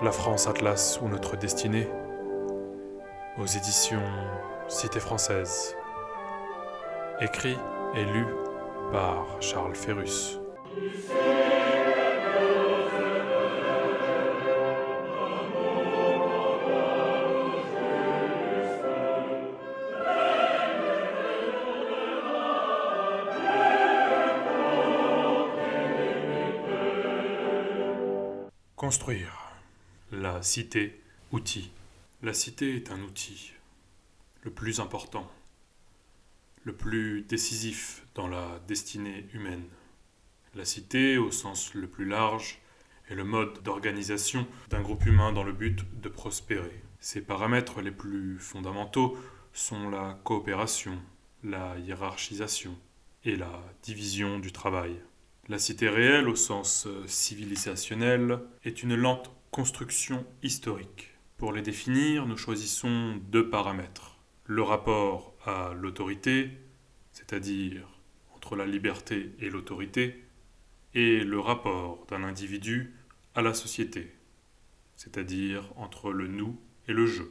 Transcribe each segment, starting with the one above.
La France Atlas ou notre destinée, aux éditions Cité française, écrit et lu par Charles Ferrus. Construire. La cité, outil. La cité est un outil, le plus important, le plus décisif dans la destinée humaine. La cité, au sens le plus large, est le mode d'organisation d'un groupe humain dans le but de prospérer. Ses paramètres les plus fondamentaux sont la coopération, la hiérarchisation et la division du travail. La cité réelle, au sens civilisationnel, est une lente construction historique. Pour les définir, nous choisissons deux paramètres. Le rapport à l'autorité, c'est-à-dire entre la liberté et l'autorité, et le rapport d'un individu à la société, c'est-à-dire entre le nous et le je.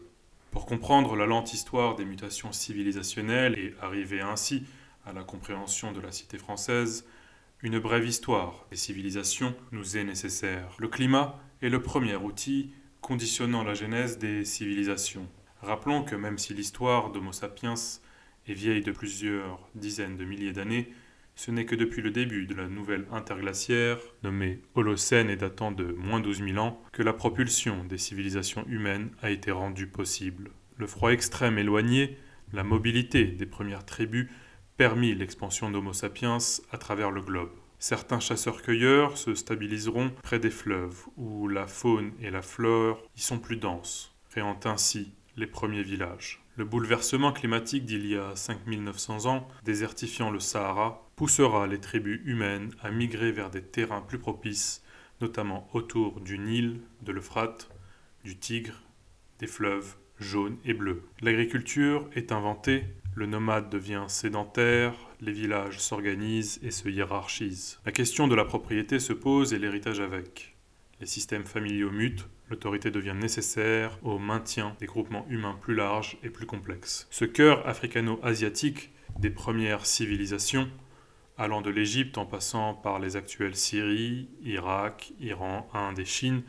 Pour comprendre la lente histoire des mutations civilisationnelles et arriver ainsi à la compréhension de la cité française, une brève histoire des civilisations nous est nécessaire. Le climat est le premier outil conditionnant la genèse des civilisations. Rappelons que même si l'histoire d'Homo sapiens est vieille de plusieurs dizaines de milliers d'années, ce n'est que depuis le début de la nouvelle interglaciaire, nommée Holocène et datant de moins 12 000 ans, que la propulsion des civilisations humaines a été rendue possible. Le froid extrême éloigné, la mobilité des premières tribus permit l'expansion d'Homo sapiens à travers le globe. Certains chasseurs-cueilleurs se stabiliseront près des fleuves, où la faune et la flore y sont plus denses, créant ainsi les premiers villages. Le bouleversement climatique d'il y a 5900 ans, désertifiant le Sahara, poussera les tribus humaines à migrer vers des terrains plus propices, notamment autour du Nil, de l'Euphrate, du Tigre, des fleuves jaunes et bleus. L'agriculture est inventée, le nomade devient sédentaire, les villages s'organisent et se hiérarchisent. La question de la propriété se pose et l'héritage avec. Les systèmes familiaux mutent, l'autorité devient nécessaire au maintien des groupements humains plus larges et plus complexes. Ce cœur africano-asiatique des premières civilisations, allant de l'Égypte en passant par les actuelles Syrie, Irak, Iran, Inde et Chine,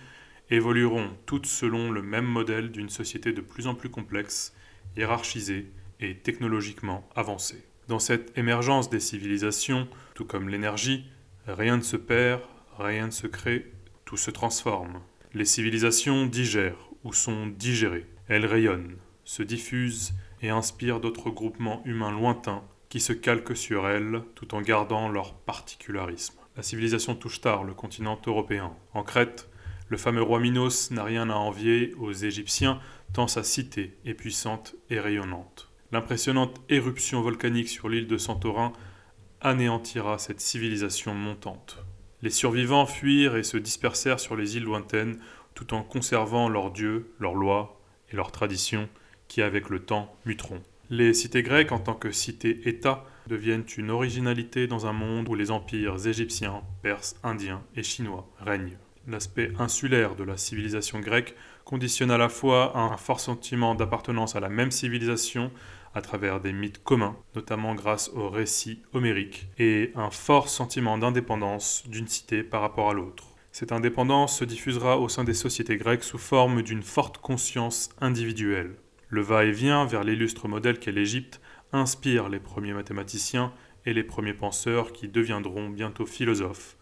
évolueront toutes selon le même modèle d'une société de plus en plus complexe, hiérarchisée et technologiquement avancée. Dans cette émergence des civilisations, tout comme l'énergie, rien ne se perd, rien ne se crée, tout se transforme. Les civilisations digèrent ou sont digérées. Elles rayonnent, se diffusent et inspirent d'autres groupements humains lointains qui se calquent sur elles tout en gardant leur particularisme. La civilisation touche tard le continent européen. En Crète, le fameux roi Minos n'a rien à envier aux Égyptiens tant sa cité est puissante et rayonnante. L'impressionnante éruption volcanique sur l'île de Santorin anéantira cette civilisation montante. Les survivants fuirent et se dispersèrent sur les îles lointaines tout en conservant leurs dieux, leurs lois et leurs traditions qui avec le temps muteront. Les cités grecques en tant que cités-États deviennent une originalité dans un monde où les empires égyptiens, perses, indiens et chinois règnent. L'aspect insulaire de la civilisation grecque conditionne à la fois un fort sentiment d'appartenance à la même civilisation à travers des mythes communs, notamment grâce aux récits homériques, et un fort sentiment d'indépendance d'une cité par rapport à l'autre. Cette indépendance se diffusera au sein des sociétés grecques sous forme d'une forte conscience individuelle. Le va-et-vient vers l'illustre modèle qu'est l'Égypte inspire les premiers mathématiciens et les premiers penseurs qui deviendront bientôt philosophes,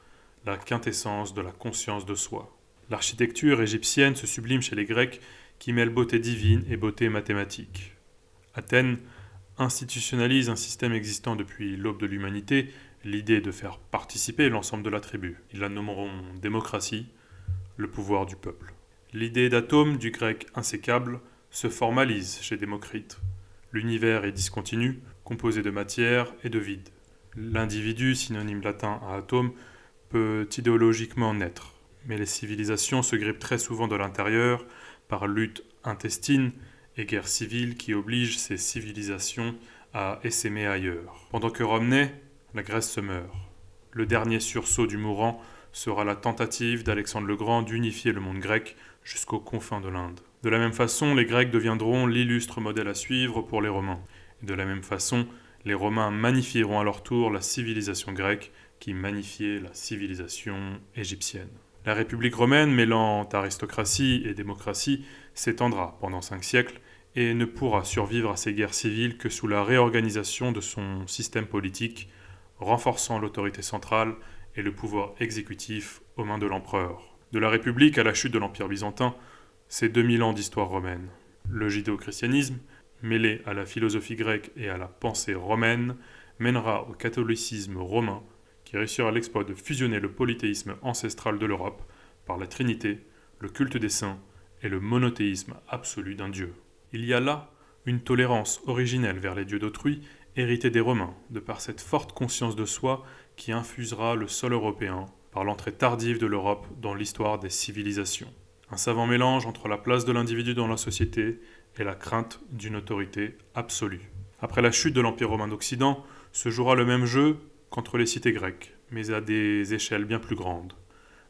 la quintessence de la conscience de soi. L'architecture égyptienne se sublime chez les Grecs qui mêlent beauté divine et beauté mathématique. Athènes institutionnalise un système existant depuis l'aube de l'humanité, l'idée de faire participer l'ensemble de la tribu. Ils la nommeront démocratie, le pouvoir du peuple. L'idée d'atome du grec insécable se formalise chez Démocrite. L'univers est discontinu, composé de matière et de vide. L'individu, synonyme latin à atome, peut idéologiquement naître, mais les civilisations se grippent très souvent de l'intérieur par lutte intestine et guerre civile qui obligent ces civilisations à essaimer ailleurs. Pendant que Rome naît, la Grèce se meurt. Le dernier sursaut du mourant sera la tentative d'Alexandre le Grand d'unifier le monde grec jusqu'aux confins de l'Inde. De la même façon, les Grecs deviendront l'illustre modèle à suivre pour les Romains. Et de la même façon, les Romains magnifieront à leur tour la civilisation grecque qui magnifiait la civilisation égyptienne. La République romaine, mêlant aristocratie et démocratie, s'étendra pendant 5 siècles et ne pourra survivre à ces guerres civiles que sous la réorganisation de son système politique, renforçant l'autorité centrale et le pouvoir exécutif aux mains de l'empereur. De la République à la chute de l'Empire byzantin, c'est 2000 ans d'histoire romaine. Le judéo-christianisme, mêlé à la philosophie grecque et à la pensée romaine, mènera au catholicisme romain, qui réussira l'exploit de fusionner le polythéisme ancestral de l'Europe par la Trinité, le culte des saints et le monothéisme absolu d'un Dieu. Il y a là une tolérance originelle vers les dieux d'autrui, héritée des Romains, de par cette forte conscience de soi qui infusera le sol européen par l'entrée tardive de l'Europe dans l'histoire des civilisations. Un savant mélange entre la place de l'individu dans la société et la crainte d'une autorité absolue. Après la chute de l'Empire romain d'Occident, se jouera le même jeu qu'entre les cités grecques, mais à des échelles bien plus grandes.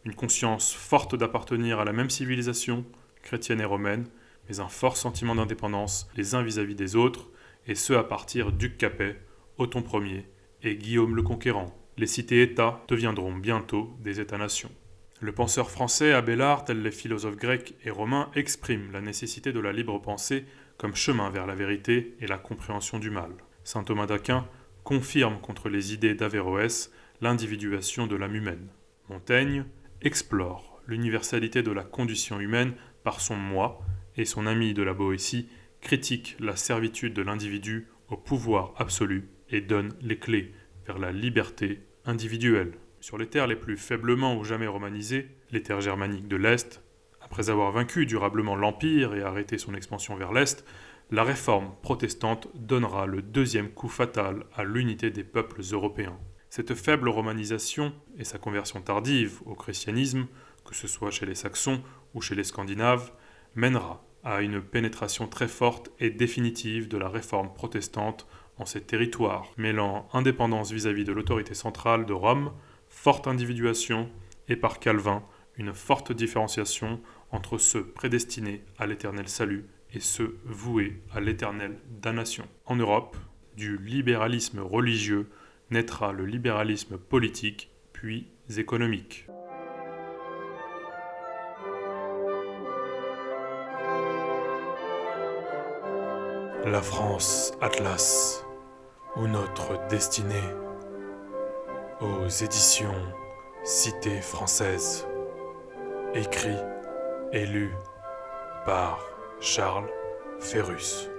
Une conscience forte d'appartenir à la même civilisation, chrétienne et romaine, mais un fort sentiment d'indépendance les uns vis-à-vis des autres, et ce à partir d'Hugues Capet, Othon Ier et Guillaume le Conquérant. Les cités-États deviendront bientôt des États-nations. Le penseur français Abélard, tel les philosophes grecs et romains, exprime la nécessité de la libre pensée comme chemin vers la vérité et la compréhension du mal. Saint Thomas d'Aquin confirme contre les idées d'Averroès l'individuation de l'âme humaine. Montaigne explore l'universalité de la condition humaine par son moi, et son ami de la Boétie critique la servitude de l'individu au pouvoir absolu et donne les clés vers la liberté individuelle. Sur les terres les plus faiblement ou jamais romanisées, les terres germaniques de l'Est, après avoir vaincu durablement l'Empire et arrêté son expansion vers l'Est, la réforme protestante donnera le deuxième coup fatal à l'unité des peuples européens. Cette faible romanisation et sa conversion tardive au christianisme, que ce soit chez les Saxons ou chez les Scandinaves, mènera à une pénétration très forte et définitive de la réforme protestante en ces territoires, mêlant indépendance vis-à-vis de l'autorité centrale de Rome, forte individuation et par Calvin, une forte différenciation entre ceux prédestinés à l'éternel salut et ceux voués à l'éternelle damnation. En Europe, du libéralisme religieux naîtra le libéralisme politique, puis économique. La France Atlas, ou notre destinée, aux éditions Cité française, écrit et lu par Charles Ferrus.